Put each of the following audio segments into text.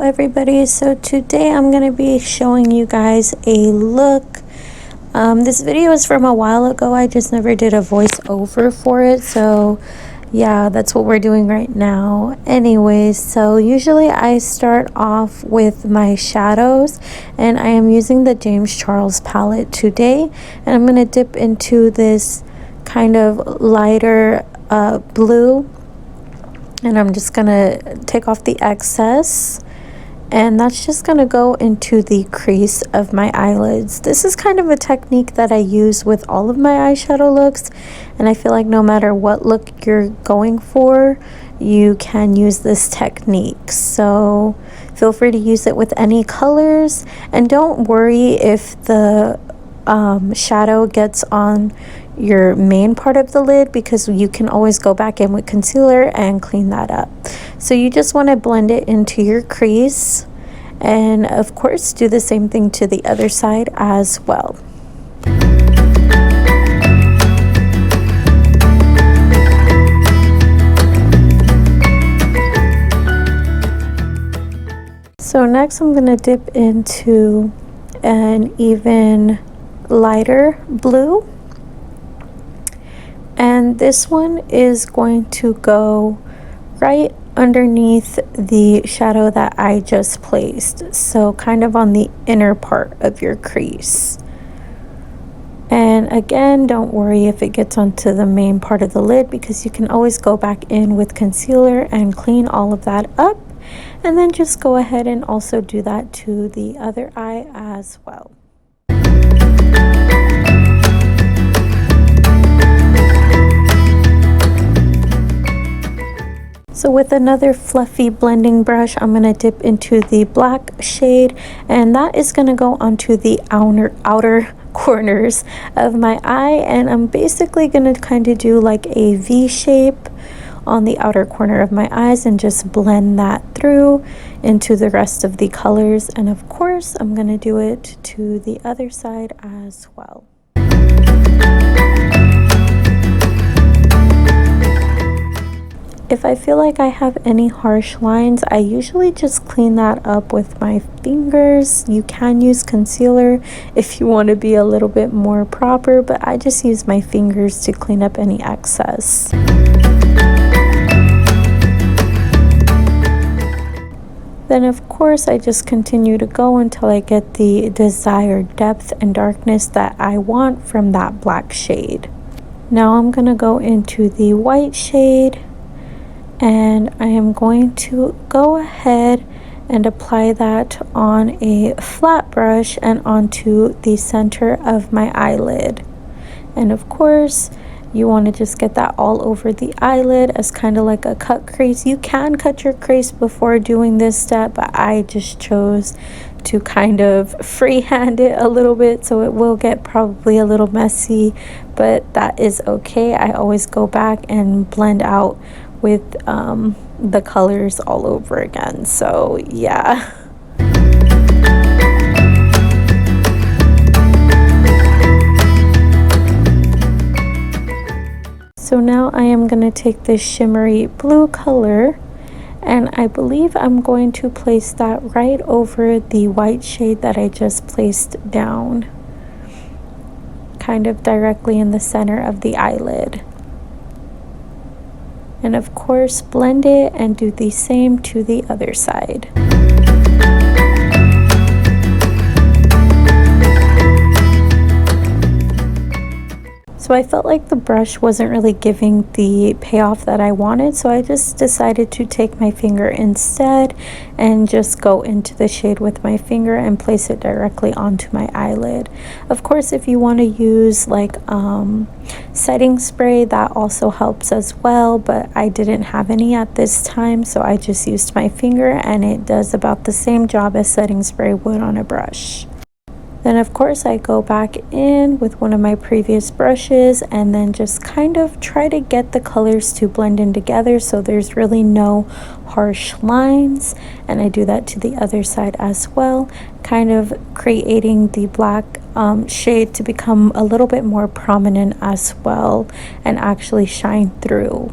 everybody. So today I'm going to be showing you guys a look. This video is from a while ago. I just never did a voiceover for it. So yeah, that's what we're doing right now. Anyways, so usually I start off with my shadows, and I am using the James Charles palette today. And I'm going to dip into this kind of lighter blue. And I'm just gonna take off the excess, and that's just gonna go into the crease of my eyelids. This is kind of a technique that I use with all of my eyeshadow looks, and I feel like no matter what look you're going for, you can use this technique. So feel free to use it with any colors, and don't worry if the shadow gets on your main part of the lid, because you can always go back in with concealer and clean that up. So you just want to blend it into your crease, and of course do the same thing to the other side as well. So next I'm going to dip into an even lighter blue, and this one is going to go right underneath the shadow that I just placed, so kind of on the inner part of your crease. And again, don't worry if it gets onto the main part of the lid, because you can always go back in with concealer and clean all of that up, and then just go ahead and also do that to the other eye as well. So with another fluffy blending brush, I'm going to dip into the black shade, and that is going to go onto the outer corners of my eye, and I'm basically going to kind of do like a V shape on the outer corner of my eyes and just blend that through into the rest of the colors. And of course I'm going to do it to the other side as well. If I feel like I have any harsh lines, I usually just clean that up with my fingers. You can use concealer if you want to be a little bit more proper, but I just use my fingers to clean up any excess. Then of course I just continue to go until I get the desired depth and darkness that I want from that black shade. Now I'm going to go into the white shade, and I am going to go ahead and apply that on a flat brush and onto the center of my eyelid. And of course you want to just get that all over the eyelid as kind of like a cut crease. You can cut your crease before doing this step, but I just chose to kind of freehand it a little bit, so it will get probably a little messy, but that is okay. I always go back and blend out with the colors all over again. So yeah. So now I am going to take this shimmery blue color, and I believe I'm going to place that right over the white shade that I just placed down, kind of directly in the center of the eyelid. And of course blend it and do the same to the other side. So I felt like the brush wasn't really giving the payoff that I wanted, so I just decided to take my finger instead and just go into the shade with my finger and place it directly onto my eyelid. Of course, if you want to use like setting spray, that also helps as well, but I didn't have any at this time, so I just used my finger, and it does about the same job as setting spray would on a brush. Then of course I go back in with one of my previous brushes and then just kind of try to get the colors to blend in together so there's really no harsh lines, and I do that to the other side as well, kind of creating the black shade to become a little bit more prominent as well and actually shine through.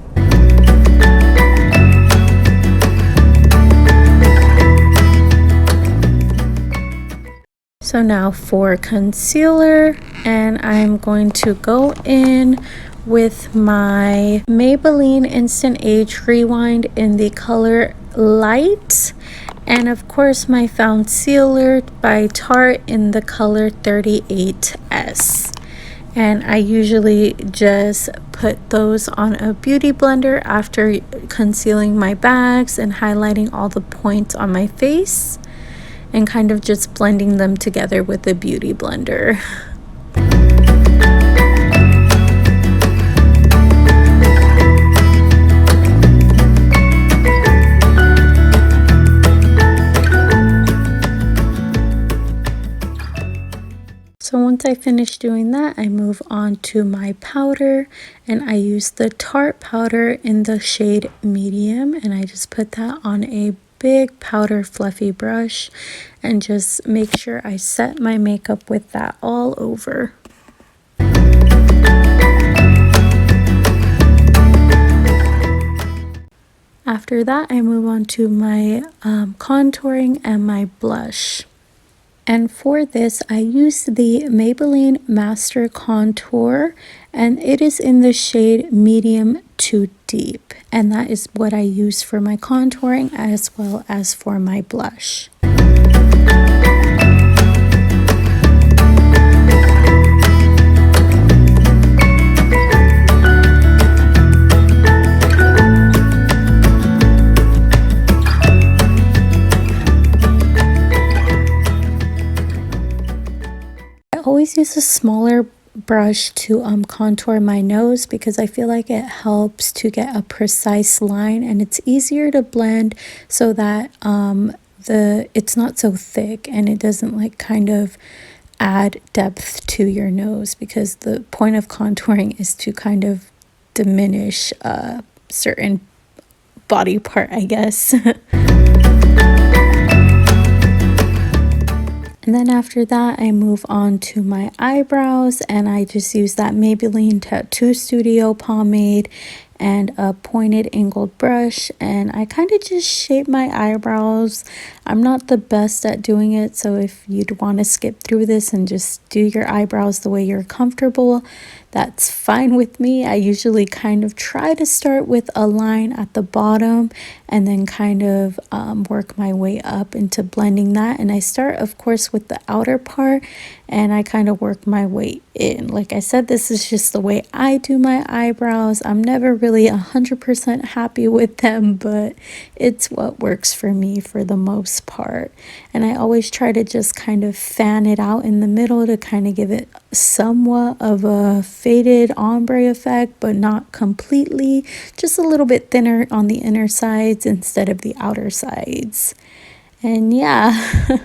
So now for concealer, and I'm going to go in with my Maybelline Instant Age Rewind in the color Light, and of course my Found Sealer by Tarte in the color 38S. And I usually just put those on a beauty blender after concealing my bags and highlighting all the points on my face, and kind of just blending them together with the beauty blender. So once I finish doing that, I move on to my powder, and I use the Tarte powder in the shade medium, and I just put that on a big powder fluffy brush and just make sure I set my makeup with that all over. After that, I move on to my contouring and my blush. And for this, I used the Maybelline Master Contour, and it is in the shade medium to deep. And that is what I use for my contouring as well as for my blush. Always use a smaller brush to contour my nose because I feel like it helps to get a precise line, and it's easier to blend so that it's not so thick and it doesn't like kind of add depth to your nose, because the point of contouring is to kind of diminish a certain body part, I guess. And then after that, I move on to my eyebrows, and I just use that Maybelline Tattoo Studio pomade and a pointed angled brush, and I kind of just shape my eyebrows. I'm not the best at doing it, so if you'd want to skip through this and just do your eyebrows the way you're comfortable, that's fine with me. I usually kind of try to start with a line at the bottom and then kind of work my way up into blending that. And I start, of course, with the outer part, and I kind of work my way in. Like I said, this is just the way I do my eyebrows. I'm never really 100% happy with them, but it's what works for me for the most part. And I always try to just kind of fan it out in the middle to kind of give it somewhat of a faded ombre effect, but not completely, just a little bit thinner on the inner sides instead of the outer sides. And yeah.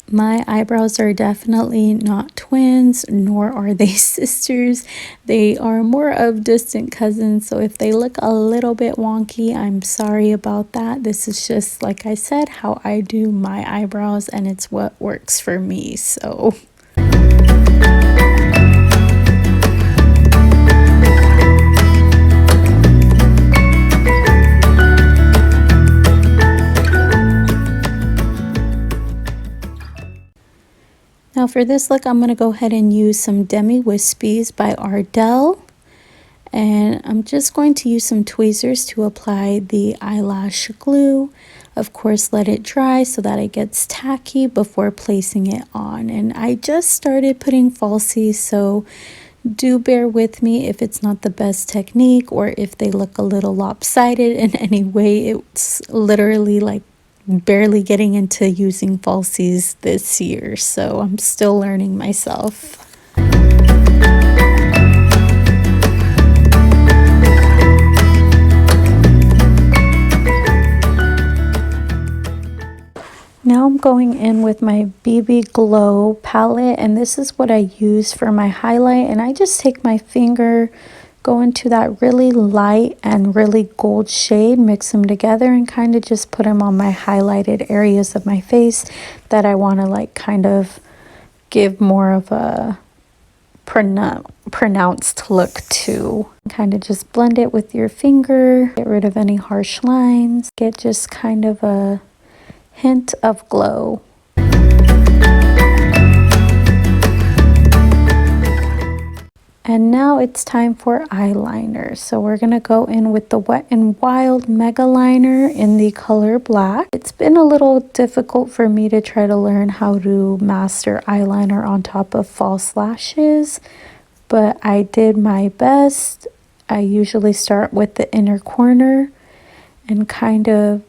My eyebrows are definitely not twins, nor are they sisters. They are more of distant cousins, so if they look a little bit wonky, I'm sorry about that. This is just, like I said, how I do my eyebrows, and it's what works for me, so... Now for this look, I'm going to go ahead and use some Demi Wispies by Ardell. And I'm just going to use some tweezers to apply the eyelash glue. Of course, let it dry so that it gets tacky before placing it on. And I just started putting falsies, so do bear with me if it's not the best technique or if they look a little lopsided in any way. It's literally like barely getting into using falsies this year, so I'm still learning myself. Now I'm going in with my BB Glow palette, and this is what I use for my highlight, and I just take my finger, go into that really light and really gold shade, mix them together, and kind of just put them on my highlighted areas of my face that I want to like kind of give more of a pronounced look too. Kind of just blend it with your finger, get rid of any harsh lines, get just kind of a hint of glow. And now it's time for eyeliner. So we're going to go in with the Wet n Wild Mega Liner in the color black. It's been a little difficult for me to try to learn how to master eyeliner on top of false lashes, but I did my best. I usually start with the inner corner and kind of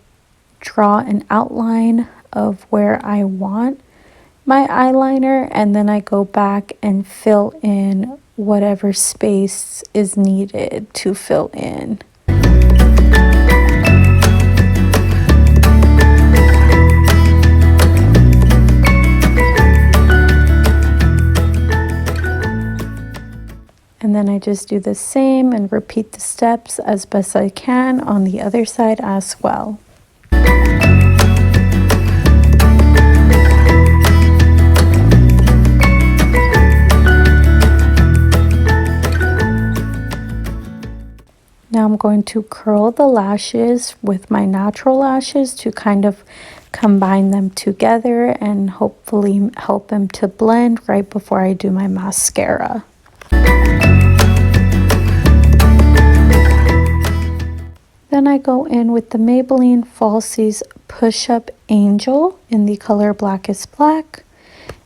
draw an outline of where I want my eyeliner, and then I go back and fill in whatever space is needed to fill in. And then I just do the same and repeat the steps as best I can on the other side as well. Now I'm going to curl the lashes with my natural lashes to kind of combine them together and hopefully help them to blend right before I do my mascara. Then I go in with the Maybelline Falsies Push Up Angel in the color Blackest Black.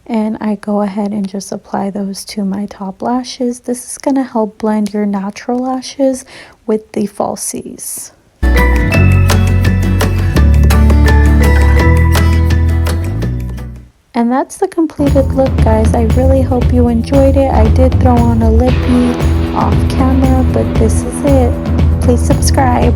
And I go ahead and just apply those to my top lashes. This is going to help blend your natural lashes with the falsies. And that's the completed look, guys. I really hope you enjoyed it. I did throw on a lippy off camera, but this is it. Please subscribe.